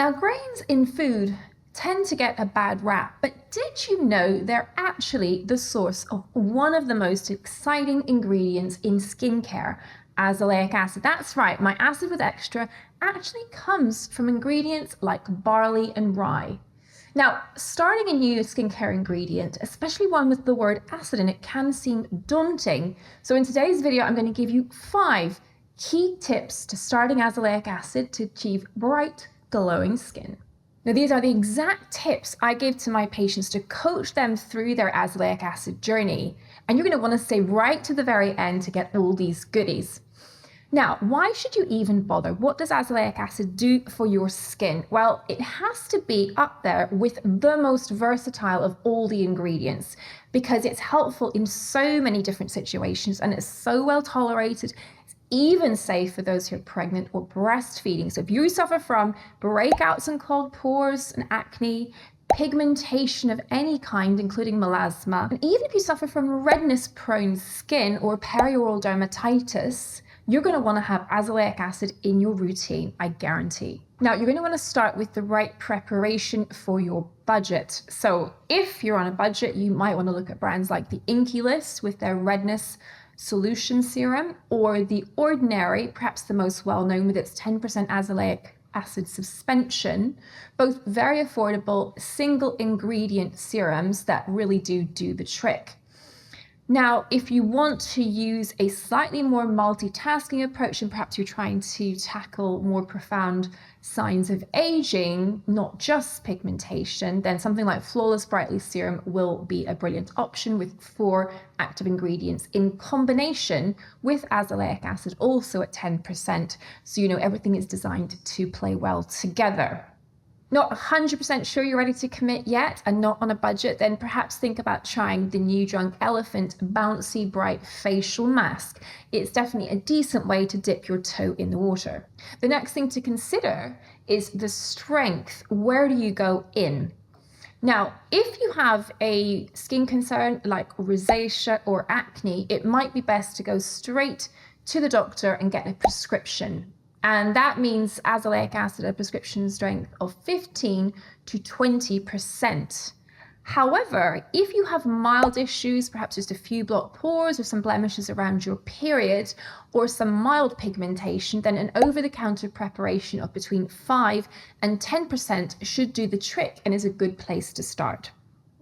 Now, grains in food tend to get a bad rap, but did you know they're actually the source of one of the most exciting ingredients in skincare, azelaic acid? That's right, my acid with extra actually comes from ingredients like barley and rye. Now, starting a new skincare ingredient, especially one with the word acid in it, can seem daunting. So in today's video, I'm going to give you 5 key tips to starting azelaic acid to achieve bright, glowing skin. Now, these are the exact tips I give to my patients to coach them through their azelaic acid journey. And you're going to want to stay right to the very end to get all these goodies. Now, why should you even bother? What does azelaic acid do for your skin? Well, it has to be up there with the most versatile of all the ingredients because it's helpful in so many different situations and it's so well tolerated. It's even safe for those who are pregnant or breastfeeding. So if you suffer from breakouts and clogged pores and acne, pigmentation of any kind, including melasma, and even if you suffer from redness-prone skin or perioral dermatitis, you're going to want to have azelaic acid in your routine, I guarantee. Now, you're going to want to start with the right preparation for your budget. So if you're on a budget, you might want to look at brands like the Inky List with their redness solution serum, or the Ordinary, perhaps the most well-known with its 10% azelaic acid suspension, both very affordable single ingredient serums that really do the trick. Now, if you want to use a slightly more multitasking approach and perhaps you're trying to tackle more profound signs of aging, not just pigmentation, then something like Flawless Brightly Serum will be a brilliant option with 4 active ingredients in combination with azelaic acid, also at 10%. So you know everything is designed to play well together. Not 100% sure you're ready to commit yet and not on a budget, then perhaps think about trying the new Drunk Elephant Bouncy Bright Facial Mask. It's definitely a decent way to dip your toe in the water. The next thing to consider is the strength. Where do you go in? Now, if you have a skin concern like rosacea or acne, it might be best to go straight to the doctor and get a prescription. And that means azelaic acid at a prescription strength of 15 to 20%. However, if you have mild issues, perhaps just a few blocked pores or some blemishes around your period or some mild pigmentation, then an over-the-counter preparation of between 5 and 10% should do the trick and is a good place to start.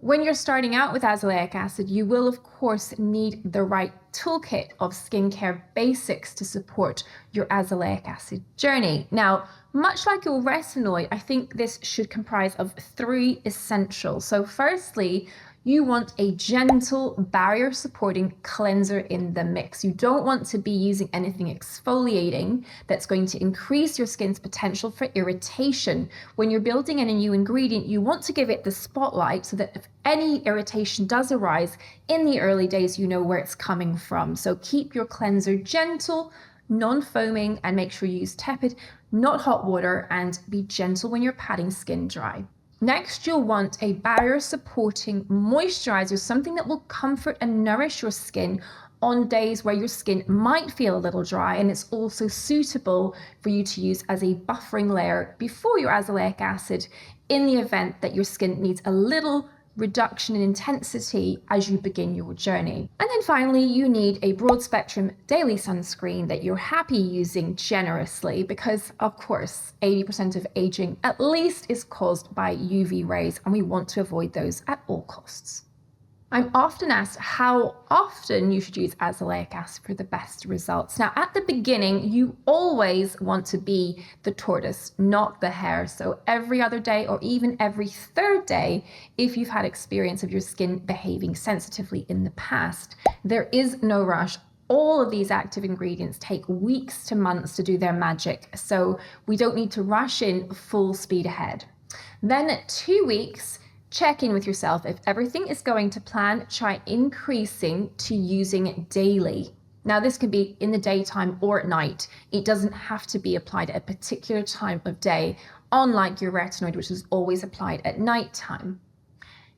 When you're starting out with azelaic acid, you will of course need the right toolkit of skincare basics to support your azelaic acid journey. Now, much like your retinoid, I think this should comprise of 3 essentials. So firstly, you want a gentle barrier supporting cleanser in the mix. You don't want to be using anything exfoliating that's going to increase your skin's potential for irritation. When you're building in a new ingredient, you want to give it the spotlight so that if any irritation does arise in the early days, you know where it's coming from. So keep your cleanser gentle, non-foaming, and make sure you use tepid, not hot water, and be gentle when you're patting skin dry. Next, you'll want a barrier supporting moisturizer, something that will comfort and nourish your skin on days where your skin might feel a little dry, and it's also suitable for you to use as a buffering layer before your azelaic acid in the event that your skin needs a little reduction in intensity as you begin your journey. And then finally, you need a broad spectrum daily sunscreen that you're happy using generously because, of course, 80% of aging at least is caused by UV rays, and we want to avoid those at all costs. I'm often asked how often you should use azelaic acid for the best results. Now, at the beginning, you always want to be the tortoise, not the hare. So every other day or even every 3rd day, if you've had experience of your skin behaving sensitively in the past. There is no rush. All of these active ingredients take weeks to months to do their magic. So we don't need to rush in full speed ahead. Then at 2 weeks, check in with yourself. If everything is going to plan, try increasing to using it daily. Now, this can be in the daytime or at night. It doesn't have to be applied at a particular time of day, unlike your retinoid, which is always applied at nighttime.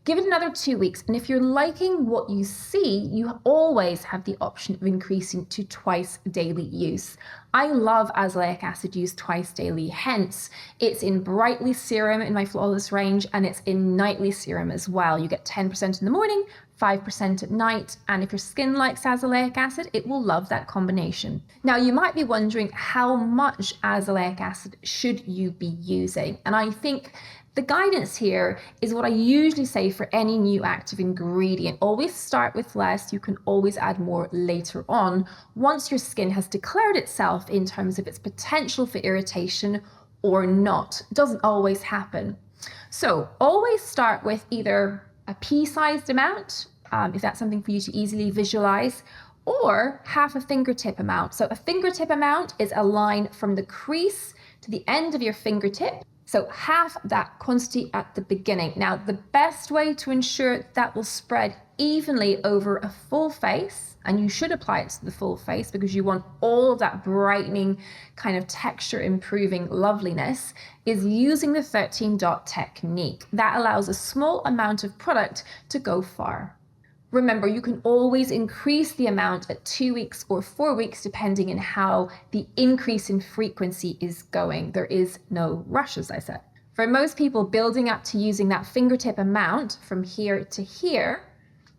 Give it another 2 weeks, and if you're liking what you see, you always have the option of increasing to twice daily use. I love azelaic acid used twice daily, hence it's in brightly serum in my flawless range, and it's in nightly serum as well. You get 10% in the morning, 5% at night, and if your skin likes azelaic acid, it will love that combination. Now you might be wondering, how much azelaic acid should you be using? And I think the guidance here is what I usually say for any new active ingredient. Always start with less. You can always add more later on once your skin has declared itself in terms of its potential for irritation or not. It doesn't always happen. So always start with either a pea-sized amount, if that's something for you to easily visualize, or half a fingertip amount. So a fingertip amount is a line from the crease to the end of your fingertip. So half that quantity at the beginning. Now, the best way to ensure that will spread evenly over a full face, and you should apply it to the full face because you want all of that brightening kind of texture improving loveliness, is using the 13 dot technique. That allows a small amount of product to go far. Remember, you can always increase the amount at 2 weeks or 4 weeks, depending on how the increase in frequency is going. There is no rush, as I said. For most people, building up to using that fingertip amount from here to here,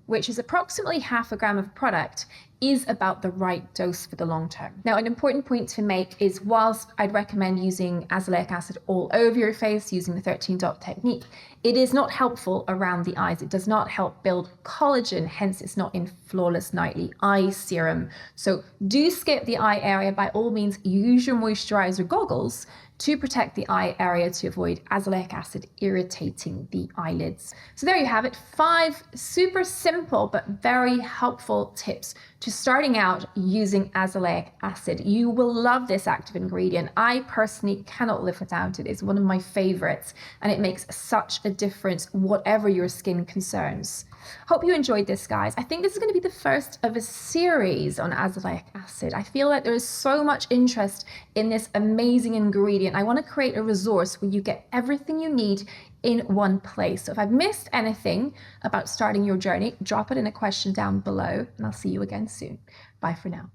which is approximately half a gram of product, is about the right dose for the long term. Now, an important point to make is, whilst I'd recommend using azelaic acid all over your face using the 13 dot technique, it is not helpful around the eyes. It does not help build collagen, hence it's not in flawless nightly eye serum. So do skip the eye area. By all means, use your moisturizer goggles to protect the eye area to avoid azelaic acid irritating the eyelids. So there you have it, 5 super simple but very helpful tips to starting out using azelaic acid. You will love this active ingredient. I personally cannot live without it. It's one of my favorites, and it makes such a difference whatever your skin concerns. Hope you enjoyed this, guys. I think this is going to be the first of a series on azelaic acid. I feel like there is so much interest in this amazing ingredient. I want to create a resource where you get everything you need in one place. So if I've missed anything about starting your journey, drop it in a question down below, and I'll see you again soon. Bye for now.